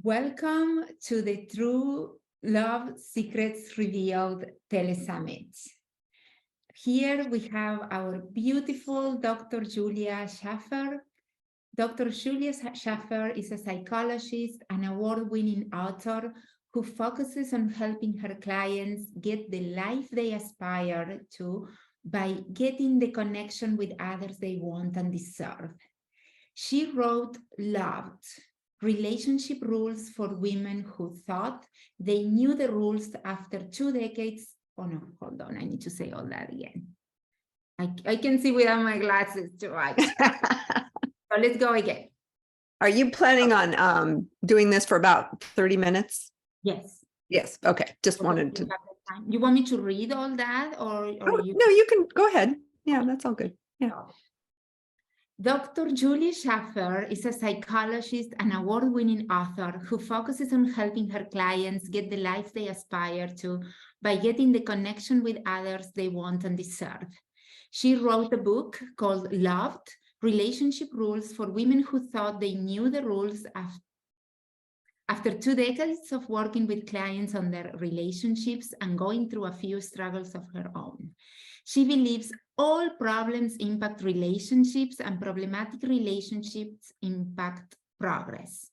Welcome to the True Love Secrets Revealed Telesummit. Here we have our beautiful Dr. Julia Shafer. Dr. Julia Shafer is a psychologist and award-winning author who focuses on helping her clients get the life they aspire to by getting the connection with others they want and deserve. She wrote Loved: Relationship Rules for Women Who Thought They Knew the Rules After 2 decades. Oh no, hold on, I need to say all that again. I can see without my glasses too much. So let's go again. Are you planning on doing this for about 30 minutes? Yes. Yes. Okay. Just wanted to. You want me to read all that or you? No, you can go ahead. Yeah, that's all good. Yeah. Dr. Julia Shafer is a psychologist and award-winning author who focuses on helping her clients get the life they aspire to by getting the connection with others they want and deserve. She wrote a book called Loved: Relationship Rules for Women Who Thought They Knew the Rules after 2 decades of working with clients on their relationships and going through a few struggles of her own. She believes all problems impact relationships and problematic relationships impact progress.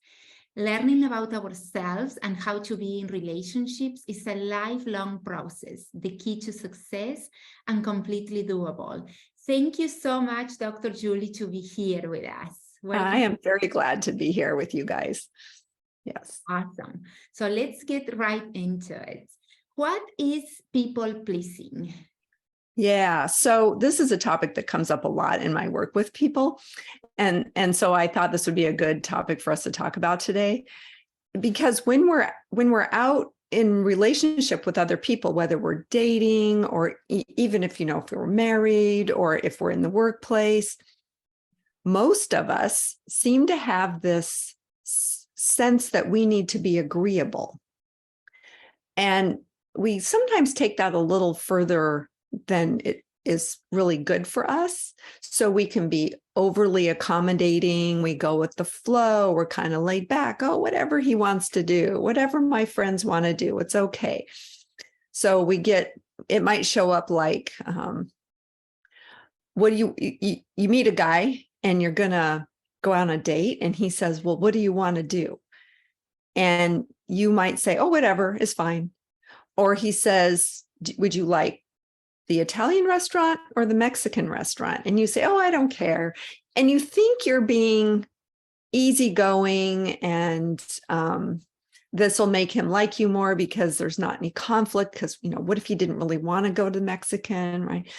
Learning about ourselves and how to be in relationships is a lifelong process, the key to success and completely doable. Thank you so much, Dr. Julie, to be here with us. Welcome. I am very glad to be here with you guys. Yes. Awesome. So let's get right into it. What is people pleasing? Yeah, so this is a topic that comes up a lot in my work with people. And so I thought this would be a good topic for us to talk about today, because when we're out in relationship with other people, whether we're dating or even if we're married or if we're in the workplace, most of us seem to have this sense that we need to be agreeable. And we sometimes take that a little further than it is really good for us. So we can be overly accommodating. We go with the flow. We're kind of laid back. Oh, whatever he wants to do, whatever my friends want to do, it's okay. So it might show up like, what do you meet a guy and you're going to go on a date and he says, well, what do you want to do? And you might say, oh, whatever is fine. Or he says, would you like the Italian restaurant or the Mexican restaurant? And you say, oh, I don't care. And you think you're being easygoing and this will make him like you more because there's not any conflict. Because, what if you didn't really want to go to Mexican, right?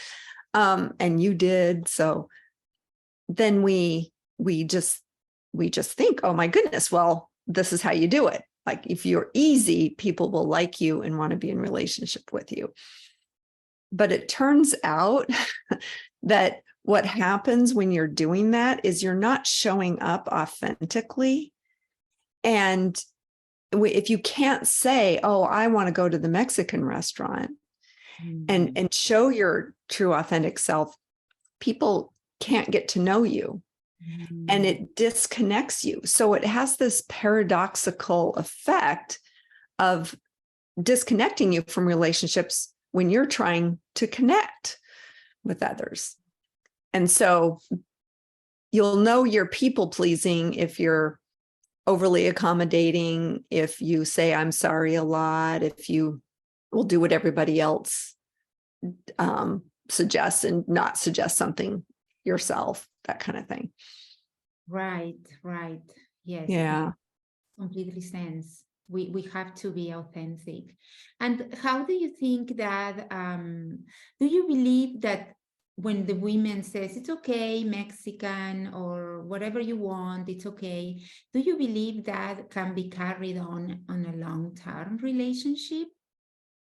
And you did. So then we just think, oh my goodness, well, this is how you do it. Like if you're easy, people will like you and want to be in relationship with you. But it turns out that what happens when you're doing that is you're not showing up authentically. And if you can't say, oh, I want to go to the Mexican restaurant and show your true authentic self, people can't get to know you. And it disconnects you. So it has this paradoxical effect of disconnecting you from relationships when you're trying to connect with others. And so you'll know you're people pleasing if you're overly accommodating, if you say, I'm sorry a lot, if you will do what everybody else suggests and not suggest something yourself, that kind of thing. Right. Yes. Yeah. Completely sense. We have to be authentic. And how do you think that, do you believe that when the women says, it's okay, Mexican or whatever you want, it's okay, do you believe that can be carried on a long-term relationship?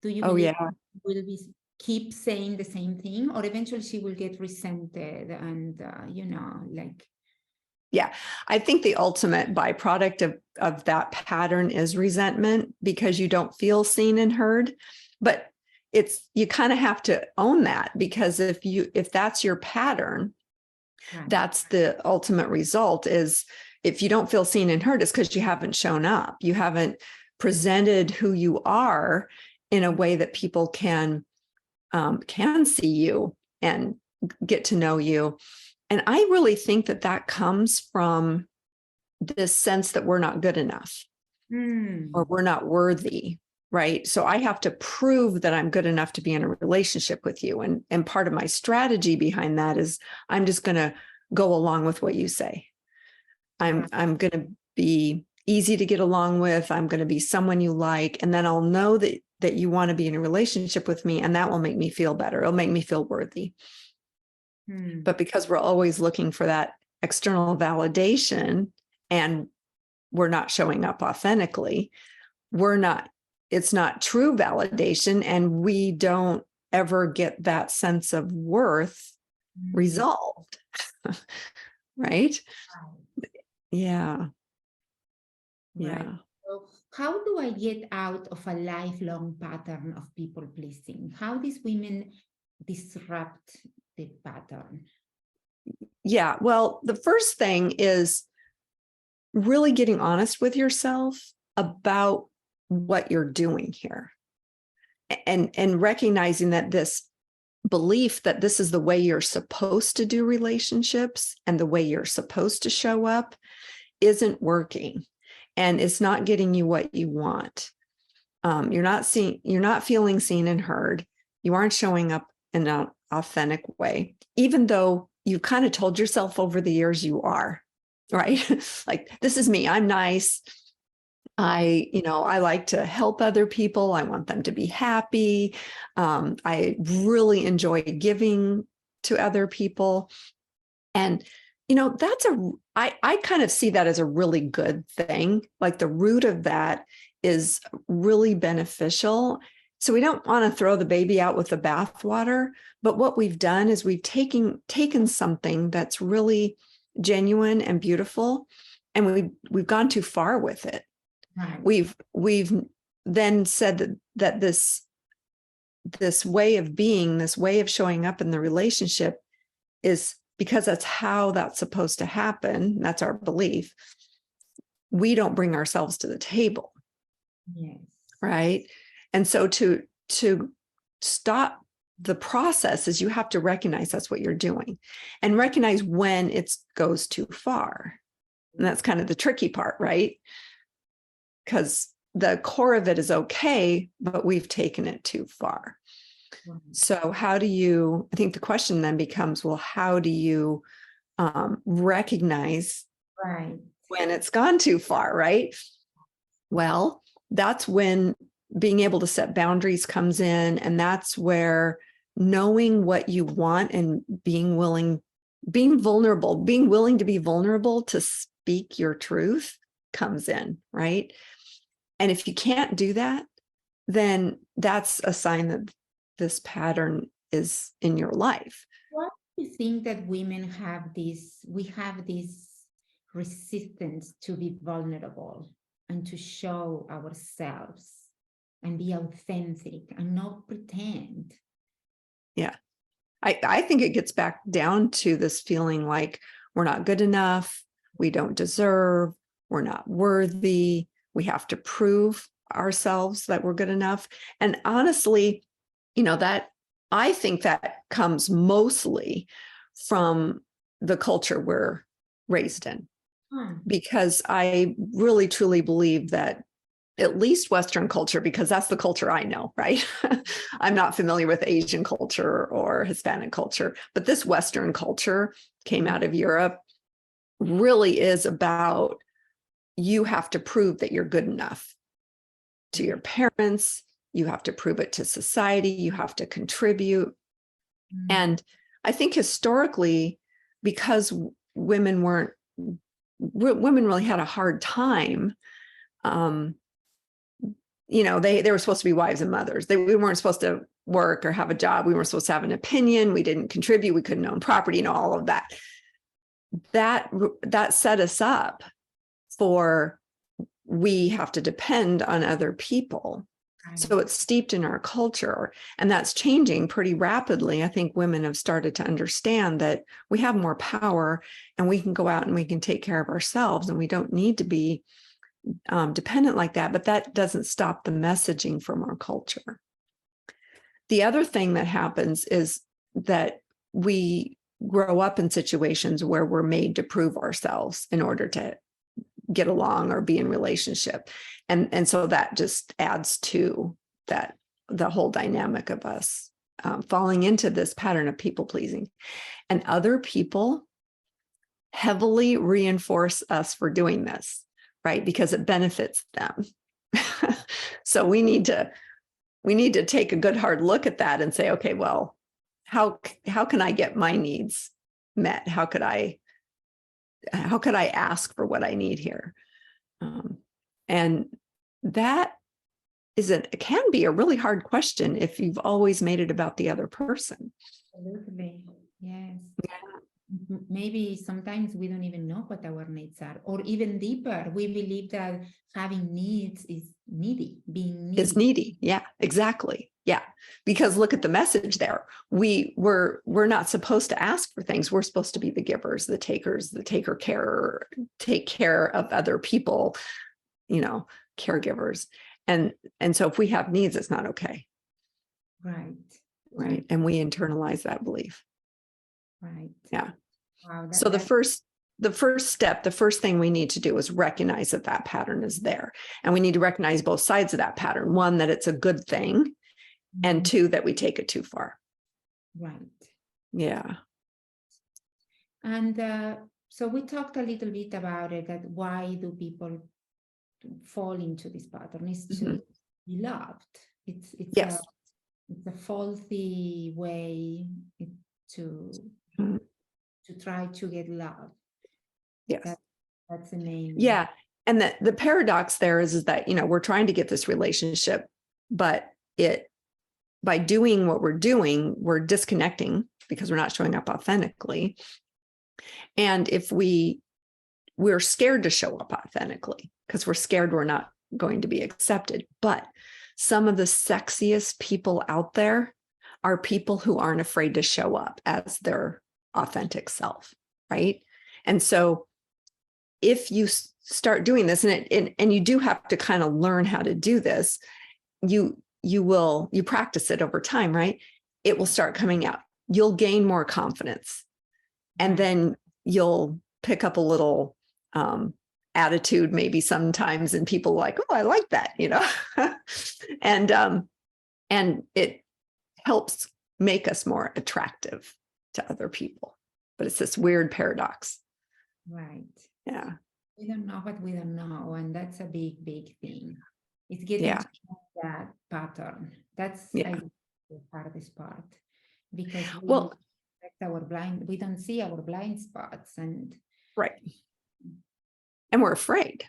Do you believe will be keep saying the same thing, or eventually she will get resented and, Yeah, I think the ultimate byproduct of that pattern is resentment because you don't feel seen and heard. But you kind of have to own that, because if that's your pattern, that's the ultimate result is if you don't feel seen and heard, it's because you haven't shown up. You haven't presented who you are in a way that people can see you and get to know you. And I really think that that comes from this sense that we're not good enough or we're not worthy, right? So I have to prove that I'm good enough to be in a relationship with you. And part of my strategy behind that is I'm just going to go along with what you say. I'm going to be easy to get along with. I'm going to be someone you like. And then I'll know that you want to be in a relationship with me, and that will make me feel better. It'll make me feel worthy. But because we're always looking for that external validation and we're not showing up authentically, it's not true validation, and we don't ever get that sense of worth resolved. Right? Yeah. Right. Yeah. So how do I get out of a lifelong pattern of people pleasing? How these women disrupt the pattern? Yeah. Well, the first thing is really getting honest with yourself about what you're doing here, and recognizing that this belief that this is the way you're supposed to do relationships and the way you're supposed to show up isn't working, and it's not getting you what you want. You're not feeling seen and heard. You aren't showing up in an authentic way, even though you've kind of told yourself over the years you are, right? Like, this is me. I'm nice. I like to help other people. I want them to be happy. I really enjoy giving to other people. And, I kind of see that as a really good thing. Like, the root of that is really beneficial. So we don't want to throw the baby out with the bathwater. But what we've done is we've taken something that's really genuine and beautiful, and we've gone too far with it. Right. We've then said that this way of being, this way of showing up in the relationship is because that's supposed to happen. That's our belief. We don't bring ourselves to the table. Yes. Right. And so to stop the process is you have to recognize that's what you're doing, and recognize when it goes too far. And that's kind of the tricky part, right? Because the core of it is okay, but we've taken it too far. Right. So I think the question then becomes, well, how do you recognize when it's gone too far, right? Well, that's when being able to set boundaries comes in. And that's where knowing what you want and being willing to be vulnerable to speak your truth comes in, right? And if you can't do that, then that's a sign that this pattern is in your life. Why do you think that women have this resistance to be vulnerable and to show ourselves and be authentic and not pretend? Yeah. I think it gets back down to this feeling like we're not good enough, we don't deserve, we're not worthy, we have to prove ourselves that we're good enough. And honestly, that I think that comes mostly from the culture we're raised in, because I really truly believe that at least Western culture, because that's the culture I know, right? I'm not familiar with Asian culture or Hispanic culture, but this Western culture came out of Europe, really is about, you have to prove that you're good enough to your parents. You have to prove it to society. You have to contribute. And I think historically, because women really had a hard time, they were supposed to be wives and mothers. We weren't supposed to work or have a job. We weren't supposed to have an opinion. We didn't contribute. We couldn't own property, all of that. That set us up for, we have to depend on other people So it's steeped in our culture, and that's changing pretty rapidly. I think women have started to understand that we have more power and we can go out and we can take care of ourselves, and we don't need to be dependent like that. But that doesn't stop the messaging from our culture. The other thing that happens is that we grow up in situations where we're made to prove ourselves in order to get along or be in relationship. And so that just adds to that, the whole dynamic of us falling into this pattern of people pleasing. And other people heavily reinforce us for doing this, right? Because it benefits them. So we need to take a good hard look at that and say, okay, well, how can I get my needs met? How could I ask for what I need here? And that it can be a really hard question if you've always made it about the other person. Absolutely. Yes. Maybe sometimes we don't even know what our needs are, or even deeper, we believe that having needs is needy, being needy. It's needy. Yeah, exactly. Yeah. Because look at the message there. We're not supposed to ask for things. We're supposed to be the givers, the takers, take care of other people, caregivers. And so if we have needs, it's not okay. Right. And we internalize that belief. Right. Yeah. Wow, so the first step, the first thing we need to do is recognize that pattern is there. And we need to recognize both sides of that pattern. One, that it's a good thing, and two, that we take it too far. Right. Yeah. And so we talked a little bit about it, that why do people fall into this pattern? Is to be loved. It's yes. It's a faulty way to try to get love. Yes. That's the main. Yeah. And the paradox there is that, we're trying to get this relationship, but by doing what we're doing, we're disconnecting because we're not showing up authentically. And if we're scared to show up authentically because we're scared we're not going to be accepted. But some of the sexiest people out there are people who aren't afraid to show up as their authentic self, right? And so if you start doing this, and you do have to kind of learn how to do this, you practice it over time, right? It will start coming out. You'll gain more confidence, and then you'll pick up a little attitude maybe sometimes, and people like, oh, I like that, and it helps make us more attractive to other people. But it's this weird paradox. Right. Yeah. We don't know what we don't know. And that's a big, big thing. It's getting to that pattern. That's the hardest part. Because we don't see our blind spots. And right. And we're afraid.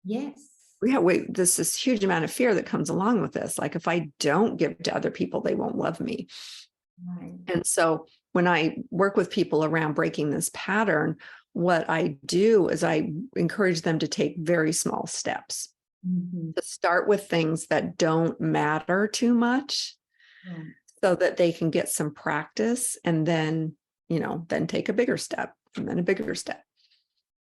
Yes. There's this huge amount of fear that comes along with this. Like, if I don't give to other people, they won't love me. Right. And so when I work with people around breaking this pattern, what I do is I encourage them to take very small steps, to start with things that don't matter too much, so that they can get some practice, and then, then take a bigger step, and then a bigger step.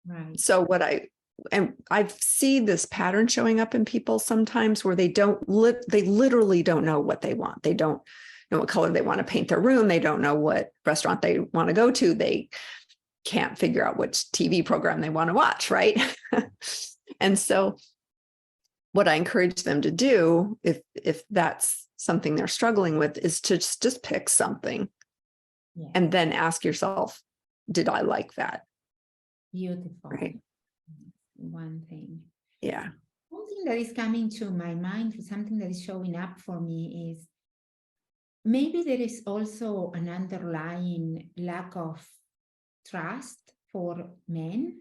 Right. So I see this pattern showing up in people sometimes where they literally don't know what they want. They don't know what color they want to paint their room. They don't know what restaurant they want to go to. They can't figure out which TV program they want to watch, right? And so what I encourage them to do, if that's something they're struggling with, is to just pick something, and then ask yourself, did I like that? Beautiful. Right. One thing. Yeah. One thing that is coming to my mind, something that is showing up for me, is maybe there is also an underlying lack of trust for men,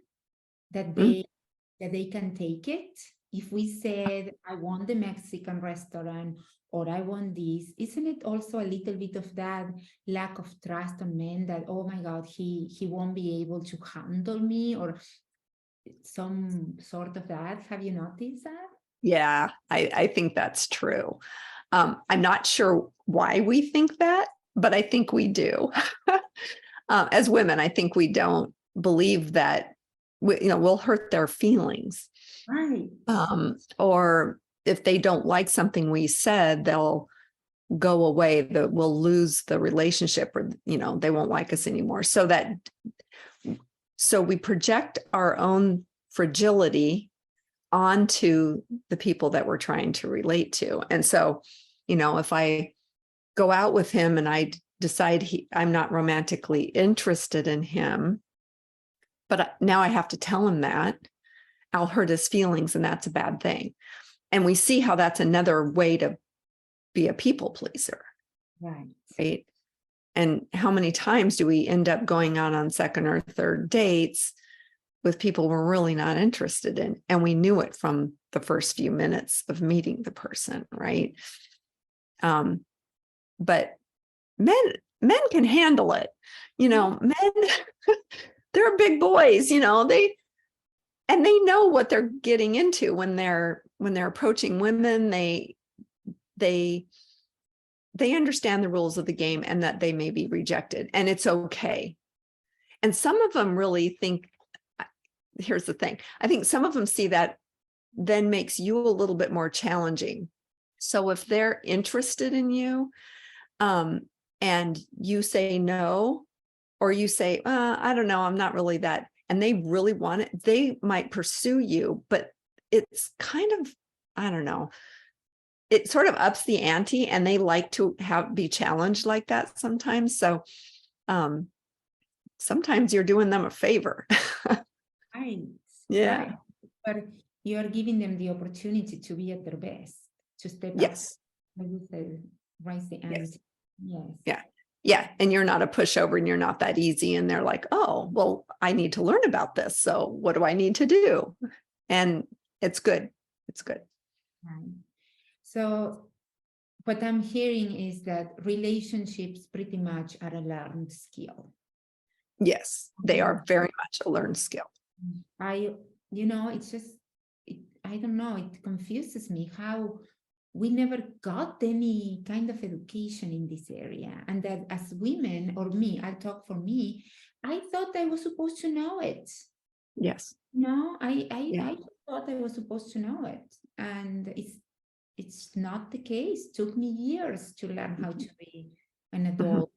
that they can take it. If we said, I want the Mexican restaurant, or I want this, isn't it also a little bit of that lack of trust on men, that, oh my God, he won't be able to handle me, or some sort of that? Have you noticed that? Yeah, I think that's true. I'm not sure why we think that, but I think we do. As women, I think we don't believe that we'll hurt their feelings. Right. Or if they don't like something we said, they'll go away, that we'll lose the relationship, or they won't like us anymore. So we project our own fragility onto the people that we're trying to relate to. And so, if I go out with him and I decide I'm not romantically interested in him, but now I have to tell him that, I'll hurt his feelings, and that's a bad thing. And we see how that's another way to be a people pleaser. Right. And how many times do we end up going out on second or third dates with people we're really not interested in? And we knew it from the first few minutes of meeting the person, right? But men can handle it. Men, they're big boys, they know what they're getting into when they're approaching women. They understand the rules of the game, and that they may be rejected, and it's okay. And some of them really think, here's the thing, I think some of them see that then makes you a little bit more challenging. So if they're interested in you, and you say no, or you say, I don't know, I'm not really that, and they really want it, they might pursue you, but it's kind of, I don't know, it sort of ups the ante, and they like to be challenged like that sometimes. So sometimes you're doing them a favor. Right. Yeah. Right. But you are giving them the opportunity to be at their best, to step up. Yes. Like you said, raise the ante. Yes. Yeah. Yeah. And you're not a pushover, and you're not that easy. And they're like, oh, well, I need to learn about this. So what do I need to do? And it's good. It's good. Right. So what I'm hearing is that relationships pretty much are a learned skill. Yes, they are very much a learned skill. It's just, I don't know, it confuses me how we never got any kind of education in this area. And that as women, or me, I'll talk for me, I thought I was supposed to know it. Yes. No, I thought I was supposed to know it. And it's not the case. It took me years to learn how to be an adult,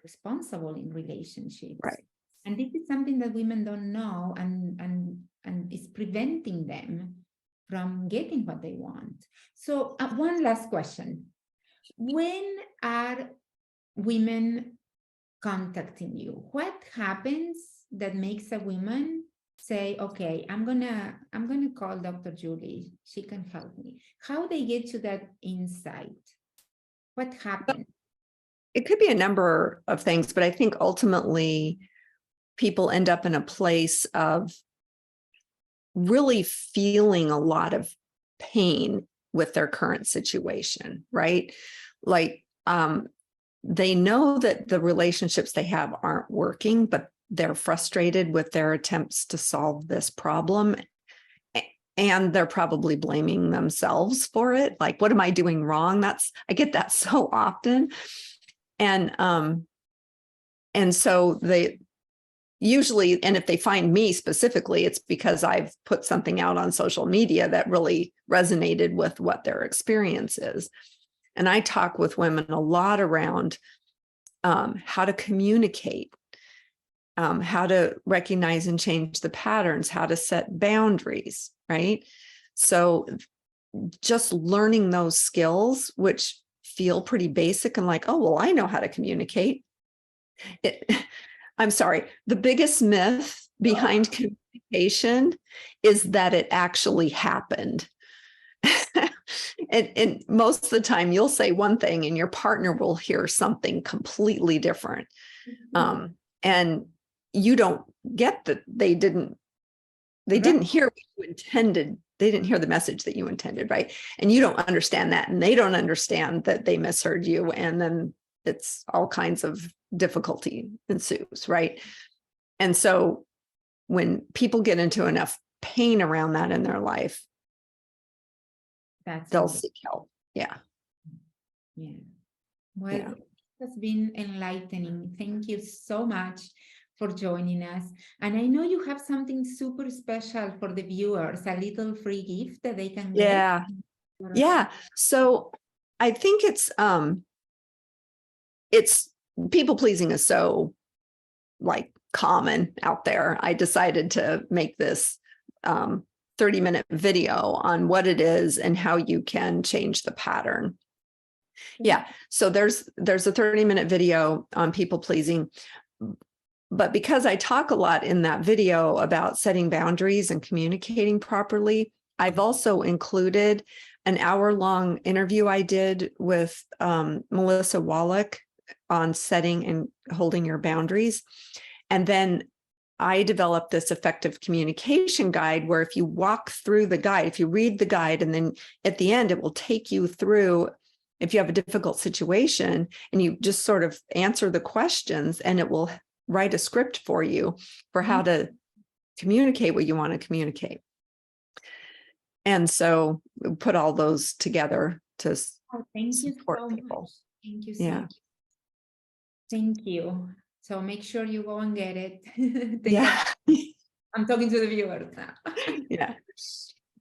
responsible in relationships. Right. And this is something that women don't know, and is preventing them from getting what they want. So one last question. When are women contacting you? What happens that makes a woman say, okay, I'm gonna call Dr. Julie, she can help me? How they get to that insight? What happened? It could be a number of things, but I think ultimately people end up in a place of really feeling a lot of pain with their current situation, right? Like, they know that the relationships they have aren't working, but they're frustrated with their attempts to solve this problem. And they're probably blaming themselves for it. Like, what am I doing wrong? I get that so often. And so they usually, and if they find me specifically, it's because I've put something out on social media that really resonated with what their experience is. And I talk with women a lot around how to communicate, how to recognize and change the patterns, how to set boundaries, right? So just learning those skills, which feel pretty basic and like, oh, well, I know how to communicate. I'm sorry. The biggest myth behind communication is that it actually happened. And most of the time you'll say one thing and your partner will hear something completely different. And you don't get that they didn't hear what you intended. They didn't hear the message that you intended, right? And you don't understand that, and they don't understand that they misheard you. And then it's all kinds of difficulty ensues, right? And so when people get into enough pain around that in their life, they'll wonderful. seek help. Yeah. Yeah. Well, Yeah. it has been enlightening. Thank you so much for joining us. And I know you have something super special for the viewers, a little free gift that they can get. Yeah. Yeah. So I think it's people pleasing is so like common out there. I decided to make this 30-minute video on what it is and how you can change the pattern. Yeah. So there's a 30-minute video on people pleasing. But because I talk a lot in that video about setting boundaries and communicating properly, I've also included an hour-long interview I did with Melissa Wallach on setting and holding your boundaries. And then I developed this effective communication guide where if you walk through the guide, if you read the guide, and then at the end, it will take you through if you have a difficult situation and you just sort of answer the questions, and it will write a script for you for how to communicate what you want to communicate. And so we put all those together to thank you support so people. much. Thank you so Yeah. much. Thank you. So make sure you go and get it. Yeah. I'm talking to the viewers now. Yeah.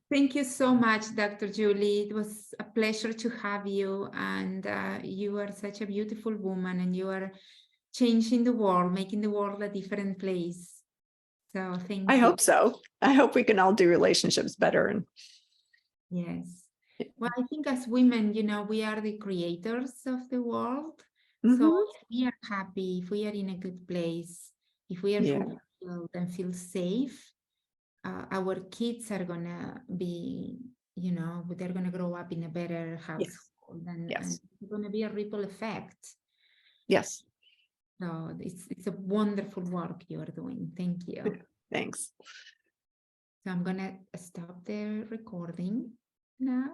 Thank you so much, Dr. Julie. It was a pleasure to have you. And you are such a beautiful woman, and you are changing the world, making the world a different place. So thank you. I hope so. I hope we can all do relationships better. And yes. Well, I think as women, you know, we are the creators of the world. mm-hmm. So if we are happy, if we are in a good place, if we are fulfilled and feel safe, our kids are gonna be, you know, they're gonna grow up in a better household, and it's gonna be a ripple effect. Yes. So it's a wonderful work you are doing. Thank you. Thanks. So I'm gonna stop the recording now.